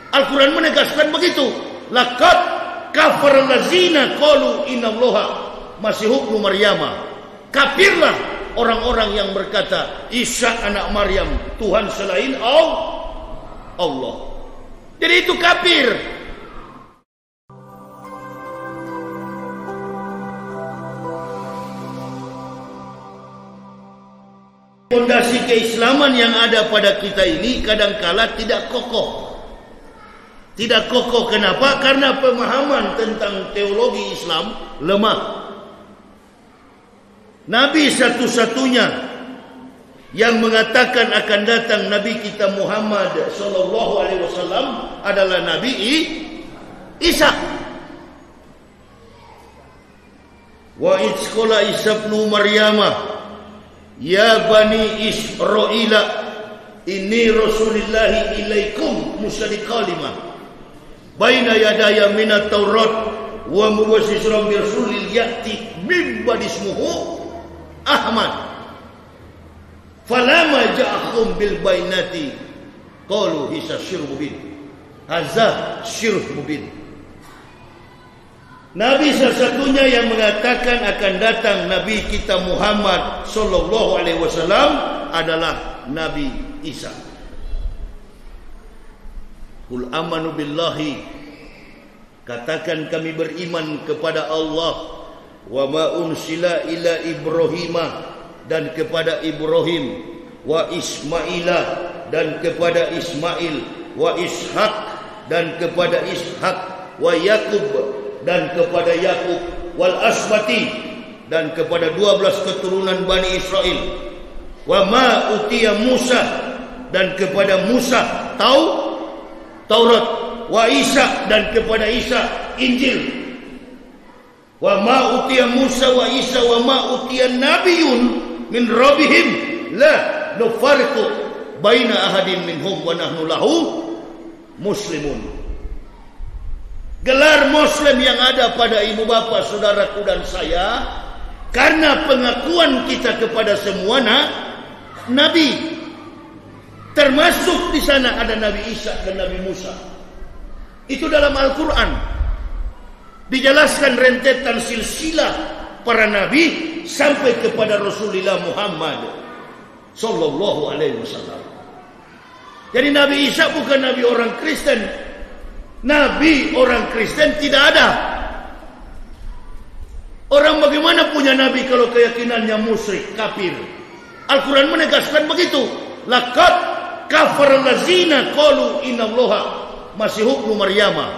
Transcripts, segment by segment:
Al-Quran menegaskan begitu. Laqad kafara allazina qalu innallaha masih ibnu Maryama. Kafirlah orang-orang yang berkata Isa anak Maryam Tuhan selain Allah. Jadi itu kafir. Fondasi keislaman yang ada pada kita ini kadangkala tidak kokoh. Tidak kokoh kenapa? Karena pemahaman tentang teologi Islam lemah. Nabi satu-satunya yang mengatakan akan datang Nabi kita Muhammad sallallahu alaihi wasallam adalah Nabi Isa. Wa idzqala Isa ibnu Maryama ya bani Israila inni rasulillahi ilaikum musaddiqan lima baina yadaya minat Taurat wa mubasysyiran bi rasulil ya'ti min ba'di ismuhu Ahmad. Falama ja'akum bil bainati qalu hisa syirk mubin. Hadza syirk mubin. Nabi satu-satunya yang mengatakan akan datang Nabi kita Muhammad sallallahu alaihi wasallam adalah Nabi Isa. Qul amanu billahi, katakan kami beriman kepada Allah, wa ma unsila ila Ibrahima, dan kepada Ibrahim, wa Ismaila, dan kepada Ismail, wa Ishaq, dan kepada Ishaq, wa Yakub, dan kepada Yakub, wal asbati, dan kepada 12 keturunan Bani Israel, wa ma utiya Musa, dan kepada Musa Taurat, wa Isa, dan kepada Isa Injil, wa ma utiya Musa wa Isa wa ma utiya nabiyun min rabbihim la nufarriqu baina ahadin minhum wa nahnu lahu muslimun. Gelar Muslim yang ada pada ibu bapa, saudaraku dan saya, karena pengakuan kita kepada semua Nabi. Termasuk di sana ada Nabi Isa dan Nabi Musa. Itu dalam Al-Quran. Dijelaskan rentetan silsilah para Nabi sampai kepada Rasulullah Muhammad sallallahu alaihi wasallam. Jadi Nabi Isa bukan Nabi orang Kristen. Nabi orang Kristen tidak ada. Orang bagaimana punya Nabi kalau keyakinannya musyrik, kafir? Al-Quran menegaskan begitu. Laqad kafara allazina qalu innallaha masih ibnu Maryama.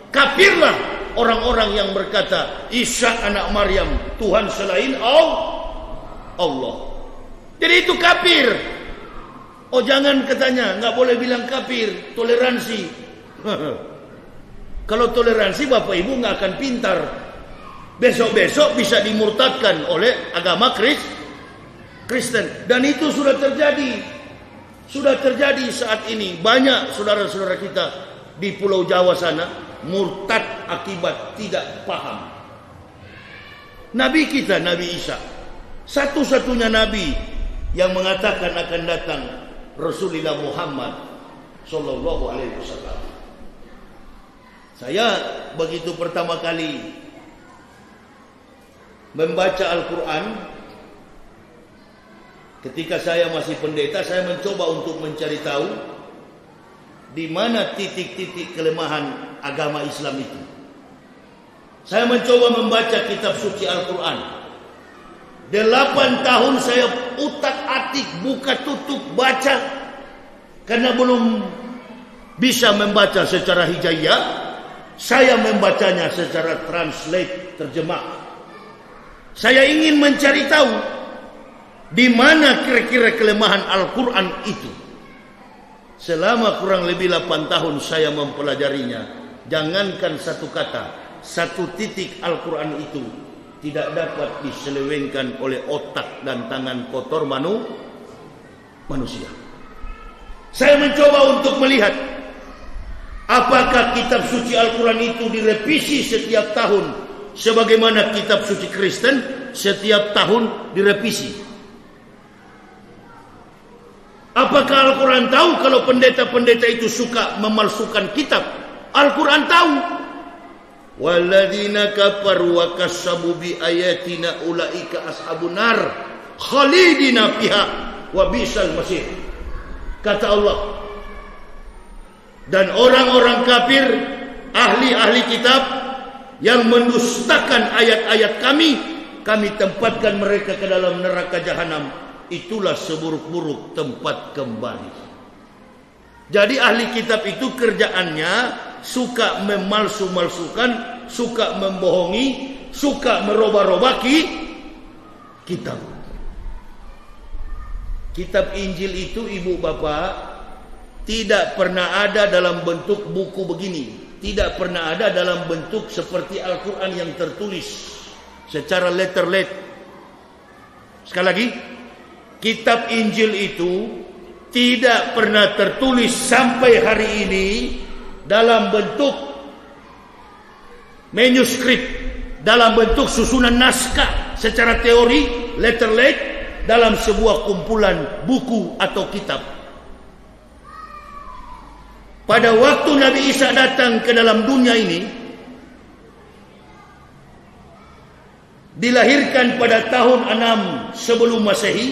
Kafirlah orang-orang yang berkata Isa anak Maryam Tuhan selain Allah. Jadi itu kafir. Oh jangan katanya, nggak boleh bilang kafir, toleransi. Kalau toleransi Bapak Ibu nggak akan pintar. Besok-besok bisa dimurtadkan oleh agama Kristen. Dan itu sudah terjadi. Sudah terjadi saat ini. Banyak saudara-saudara kita di Pulau Jawa sana murtad akibat tidak paham. Nabi kita, Nabi Isa, satu-satunya Nabi yang mengatakan akan datang Rasulullah Muhammad sallallahu alaihi wasallam. Saya begitu pertama kali membaca Al-Quran, ketika saya masih pendeta, saya mencoba untuk mencari tahu di mana titik-titik kelemahan agama Islam itu. Saya mencoba membaca kitab suci Al-Quran. 8 tahun saya utak-atik, buka tutup, baca. Karena belum bisa membaca secara hijaiyah, saya membacanya secara translate, terjemah. Saya ingin mencari tahu di mana kira-kira kelemahan Al-Quran itu. Selama kurang lebih 8 tahun saya mempelajarinya. Jangankan satu kata, satu titik Al-Quran itu tidak dapat diselewengkan oleh otak dan tangan kotor manusia. Saya mencoba untuk melihat apakah kitab suci Al-Quran itu direvisi setiap tahun sebagaimana kitab suci Kristen setiap tahun direvisi. Apakah Al-Quran tahu kalau pendeta-pendeta itu suka memalsukan kitab? Al-Quran tahu. Walladzina kafaru wa kassabu bi ayatina ulaika ashabun nar khalidina fiha wa bisal masir. Kata Allah. Dan orang-orang kafir, ahli-ahli kitab yang mendustakan ayat-ayat kami tempatkan mereka ke dalam neraka jahanam. Itulah seburuk-buruk tempat kembali. Jadi ahli kitab itu kerjaannya suka memalsu-malsukan, suka membohongi, suka merubah-rubah kitab. Kitab Injil itu, ibu bapak, tidak pernah ada dalam bentuk buku begini. Tidak pernah ada dalam bentuk seperti Al-Quran yang tertulis secara letter-let. Sekali lagi, kitab Injil itu tidak pernah tertulis sampai hari ini dalam bentuk manuskrip, dalam bentuk susunan naskah secara teori, letter-let, dalam sebuah kumpulan buku atau kitab. Pada waktu Nabi Isa datang ke dalam dunia ini, dilahirkan pada tahun 6 sebelum Masehi.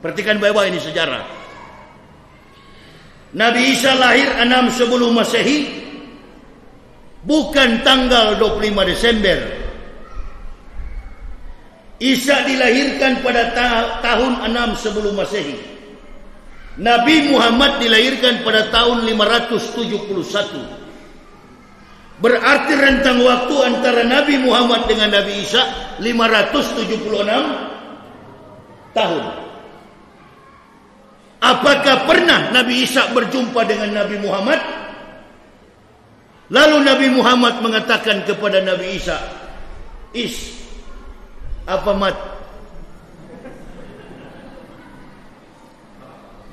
Perhatikan baik-baik, ini sejarah. Nabi Isa lahir 6 sebelum Masehi, bukan tanggal 25 Desember. Isa dilahirkan pada tahun 6 sebelum Masehi. Nabi Muhammad dilahirkan pada tahun 571. Berarti rentang waktu antara Nabi Muhammad dengan Nabi Isa 576 tahun. Apakah pernah Nabi Isa berjumpa dengan Nabi Muhammad? Lalu Nabi Muhammad mengatakan kepada Nabi Isa, apa mat?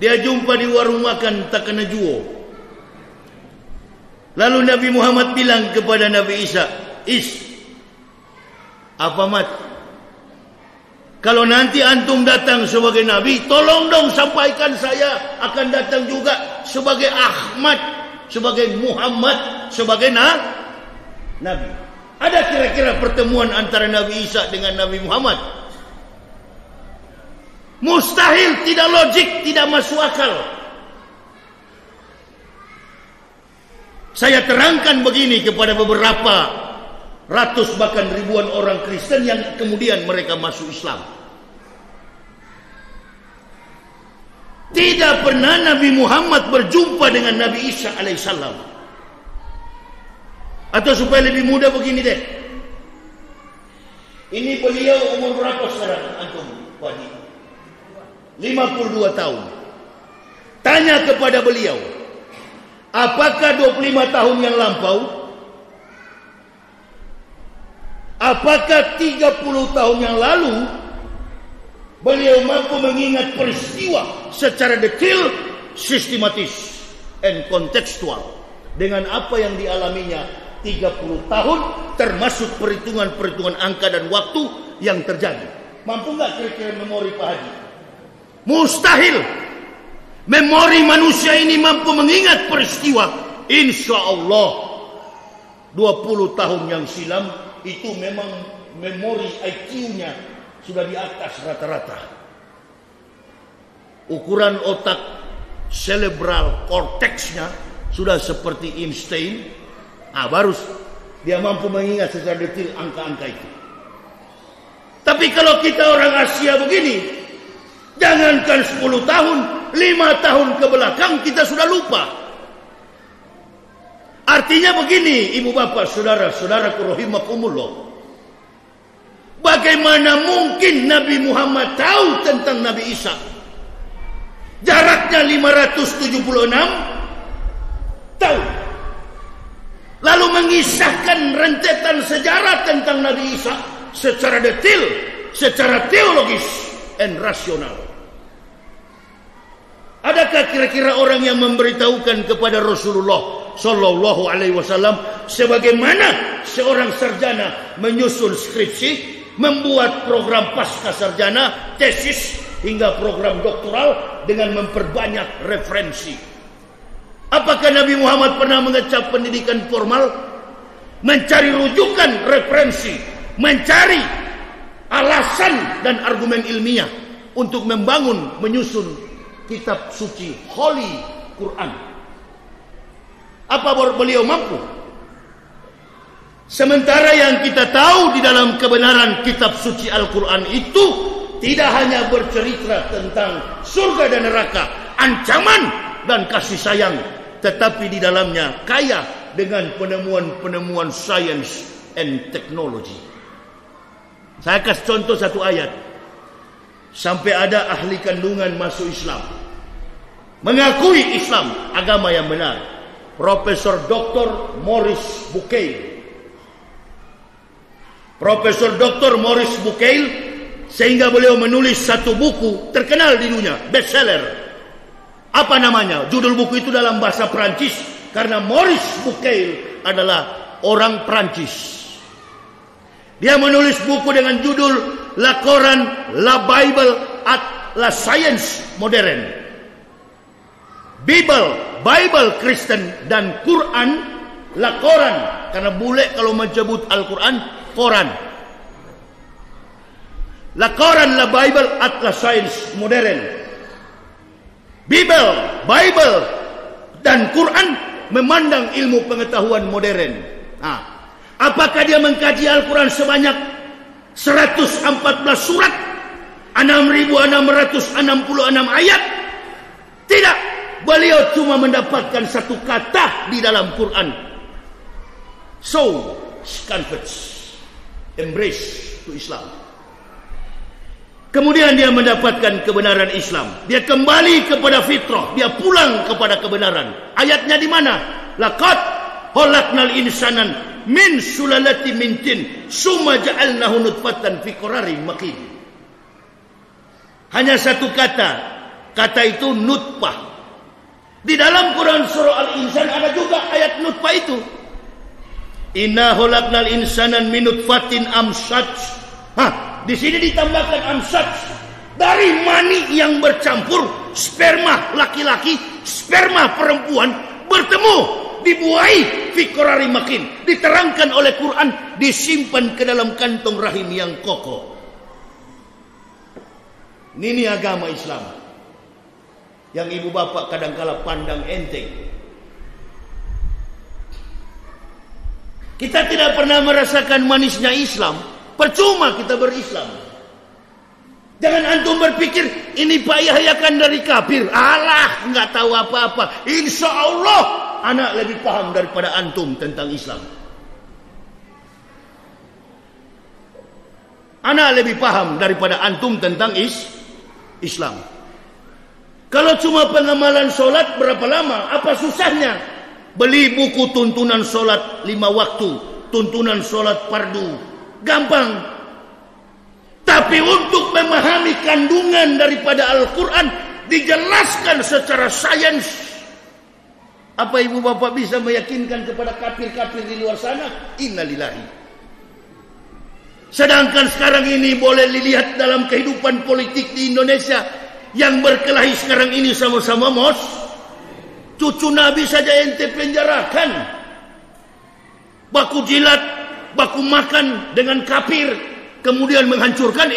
Dia jumpa di warung makan tak kena juo. Lalu Nabi Muhammad bilang kepada Nabi Isa, apa mat? Kalau nanti antum datang sebagai Nabi, tolong dong sampaikan saya akan datang juga sebagai Ahmad, sebagai Muhammad, sebagai Nabi. Ada kira-kira pertemuan antara Nabi Isa dengan Nabi Muhammad? Mustahil, tidak logik, tidak masuk akal. Saya terangkan begini kepada beberapa ratus bahkan ribuan orang Kristen yang kemudian mereka masuk Islam. Tidak pernah Nabi Muhammad berjumpa dengan Nabi Isa alaihissalam. Atau supaya lebih mudah begini deh. Ini beliau umur berapa sekarang antum? 52 tahun. Tanya kepada beliau, apakah 25 tahun yang lampau? Apakah 30 tahun yang lalu beliau mampu mengingat peristiwa secara detail, sistematis, and kontekstual dengan apa yang dialaminya 30 tahun, termasuk perhitungan-perhitungan angka dan waktu yang terjadi? Mampu nggak kira-kira memori Pak Haji? Mustahil. Memori manusia ini mampu mengingat peristiwa. Insya Allah 20 tahun yang silam itu memang memori IQ-nya sudah di atas rata-rata. Ukuran otak cerebral cortex-nya sudah seperti Einstein. Baru dia mampu mengingat secara detail angka-angka itu. Tapi kalau kita orang Asia begini, jangankan 10 tahun, 5 tahun ke belakang kita sudah lupa. Artinya begini, ibu bapak, saudara-saudaraku rahimakumullah. Bagaimana mungkin Nabi Muhammad tahu tentang Nabi Isa? Jaraknya 576 tahun. Lalu mengisahkan rentetan sejarah tentang Nabi Isa secara detail, secara teologis dan rasional. Adakah kira-kira orang yang memberitahukan kepada Rasulullah Sallallahu Alaihi Wasallam sebagaimana seorang sarjana menyusun skripsi, membuat program pasca sarjana, tesis hingga program doktoral, dengan memperbanyak referensi. Apakah Nabi Muhammad pernah mengecap pendidikan formal? Mencari rujukan referensi, mencari alasan dan argumen ilmiah untuk membangun, menyusun kitab suci Holy Quran. Apa beliau mampu? Sementara yang kita tahu di dalam kebenaran kitab suci Al-Quran itu tidak hanya bercerita tentang surga dan neraka, ancaman dan kasih sayang, tetapi di dalamnya kaya dengan penemuan-penemuan science and technology. Saya kasih contoh satu ayat. Sampai ada ahli kandungan masuk Islam, mengakui Islam agama yang benar. Profesor Dr. Maurice Bucaille. Profesor Dr. Maurice Bucaille, sehingga beliau menulis satu buku terkenal di dunia, bestseller. Apa namanya? Judul buku itu dalam bahasa Perancis, karena Maurice Bucaille adalah orang Perancis. Dia menulis buku dengan judul La Coran, La Bible at La Science Moderne. Bible Kristen dan Quran, La Coran, karena bule kalau menyebut Al-Quran Quran. La Coran, La Bible at La Science Moderne. Bible dan Quran memandang ilmu pengetahuan modern. Apakah dia mengkaji Al-Quran sebanyak 114 surat, 6.666 ayat? Tidak. Beliau cuma mendapatkan satu kata di dalam Quran. So, converts. Embrace to Islam. Kemudian dia mendapatkan kebenaran Islam. Dia kembali kepada fitrah. Dia pulang kepada kebenaran. Ayatnya di mana? Laqad khalaqnal insanan min sulalatin min tin summa ja'alnahu nutfatan fi qararin makin. Hanya satu kata. Kata itu nutfah. Di dalam Quran surah Al-Insan ada juga ayat nutfah itu. Inna khalaqnal insana min nutfatin amsaj. Di sini ditambahkan amsaj, dari mani yang bercampur, sperma laki-laki, sperma perempuan bertemu, dibuai fi qararin makin. Diterangkan oleh Quran, disimpan ke dalam kantong rahim yang kokoh. Ini agama Islam yang ibu bapak kadangkala pandang enteng. Kita tidak pernah merasakan manisnya Islam. Percuma kita berislam. Jangan antum berpikir ini Pak Yahya kan dari kafir. Alah, nggak tahu apa-apa. Insya Allah anak lebih paham daripada antum tentang Islam. Anak lebih paham daripada antum tentang Islam. Kalau cuma pengamalan solat berapa lama? Apa susahnya? Beli buku tuntunan solat 5 waktu, tuntunan solat fardu. Gampang. Tapi untuk memahami kandungan daripada Al-Quran, dijelaskan secara sains. Apa ibu bapak bisa meyakinkan kepada kafir-kafir di luar sana? Innalillahi. Sedangkan sekarang ini boleh dilihat dalam kehidupan politik di Indonesia, yang berkelahi sekarang ini sama-sama cucu Nabi saja ente penjarakan. Baku jilat, baku makan dengan kafir, kemudian menghancurkan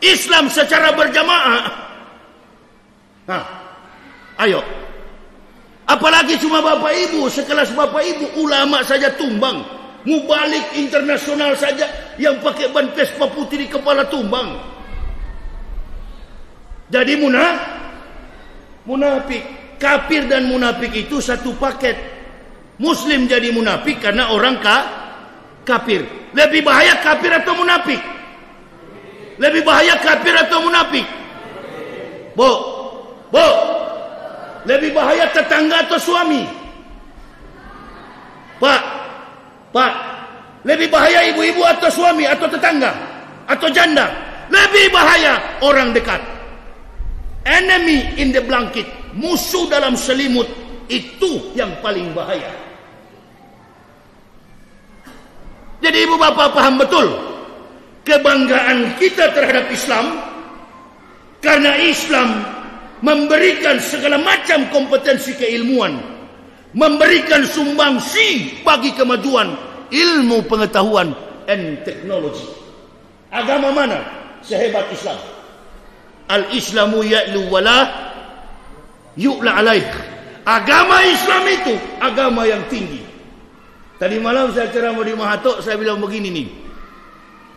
Islam secara berjamaah. Ayo. Apalagi cuma bapak ibu, sekelas bapak ibu, ulama saja tumbang. Mubalik internasional saja yang pakai ban Vespa putih di kepala tumbang. Jadi munafik. Kafir dan munafik itu satu paket. Muslim jadi munafik karena orang kafir. Lebih bahaya kafir atau munafik? Lebih bahaya kafir atau munafik? Bu. Lebih bahaya tetangga atau suami? Pak. Lebih bahaya ibu-ibu atau suami atau tetangga atau janda? Lebih bahaya orang dekat. Enemy in the blanket, musuh dalam selimut, itu yang paling bahaya. Jadi ibu bapak paham betul kebanggaan kita terhadap Islam, karena Islam memberikan segala macam kompetensi keilmuan, memberikan sumbangsi bagi kemajuan ilmu pengetahuan and teknologi. Agama mana sehebat Islam? Al-Islamu ya'lu wala yu'la alaih. Agama Islam itu agama yang tinggi. Tadi malam saya ceramah di Mahathir, saya bilang begini nih.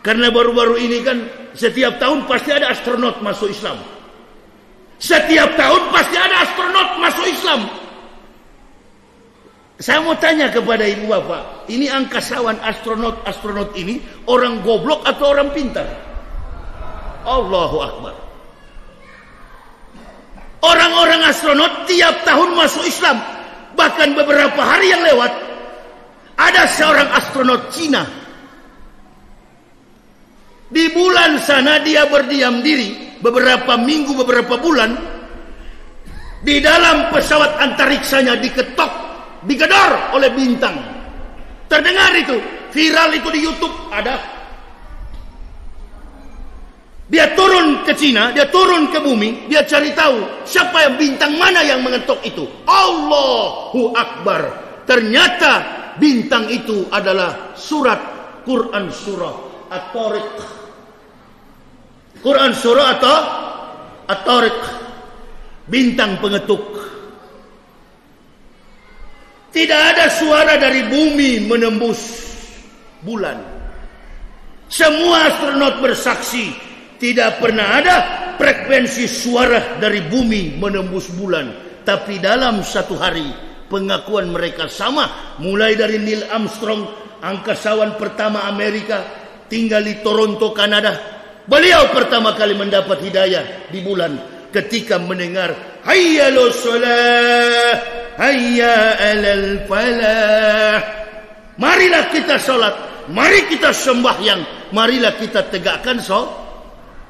Karena baru-baru ini kan setiap tahun pasti ada astronot masuk Islam. Setiap tahun pasti ada astronot masuk Islam. Saya mau tanya kepada ibu bapak, ini angkasawan astronot ini orang goblok atau orang pintar? Allahu Akbar. Orang-orang astronot tiap tahun masuk Islam. Bahkan beberapa hari yang lewat ada seorang astronot Cina. Di bulan sana dia berdiam diri beberapa minggu, beberapa bulan. Di dalam pesawat antariksanya diketok, digedor oleh bintang. Terdengar itu, viral itu di YouTube ada. Dia turun ke Cina, dia turun ke bumi, dia cari tahu siapa yang bintang mana yang mengetok itu. Allahu Akbar. Ternyata bintang itu adalah surat Quran surah At-Tariq. Quran surah atau At-Tariq. Bintang pengetuk. Tidak ada suara dari bumi menembus bulan. Semua astronot bersaksi tidak pernah ada frekuensi suara dari bumi menembus bulan. Tapi dalam satu hari pengakuan mereka sama. Mulai dari Neil Armstrong, angkasawan pertama Amerika, tinggal di Toronto, Kanada. Beliau pertama kali mendapat hidayah di bulan ketika mendengar hayya lo sholah, hayya alal falah. Marilah kita sholat, mari kita sembahyang, marilah kita tegakkan sholat.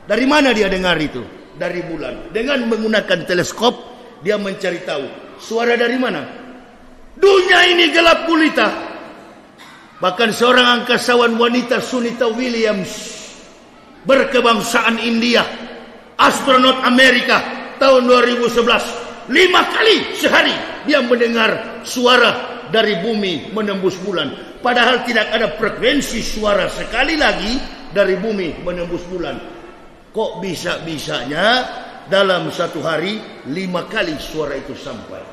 Dari mana dia dengar itu? Dari bulan. Dengan menggunakan teleskop, dia mencari tahu. Suara dari mana? Dunia ini gelap gulita. Bahkan seorang angkasawan wanita, Sunita Williams, berkebangsaan India, astronot Amerika, tahun 2011. 5 kali sehari dia mendengar suara dari bumi menembus bulan. Padahal tidak ada frekuensi suara sekali lagi dari bumi menembus bulan. Kok bisa-bisanya dalam satu hari 5 kali suara itu sampai?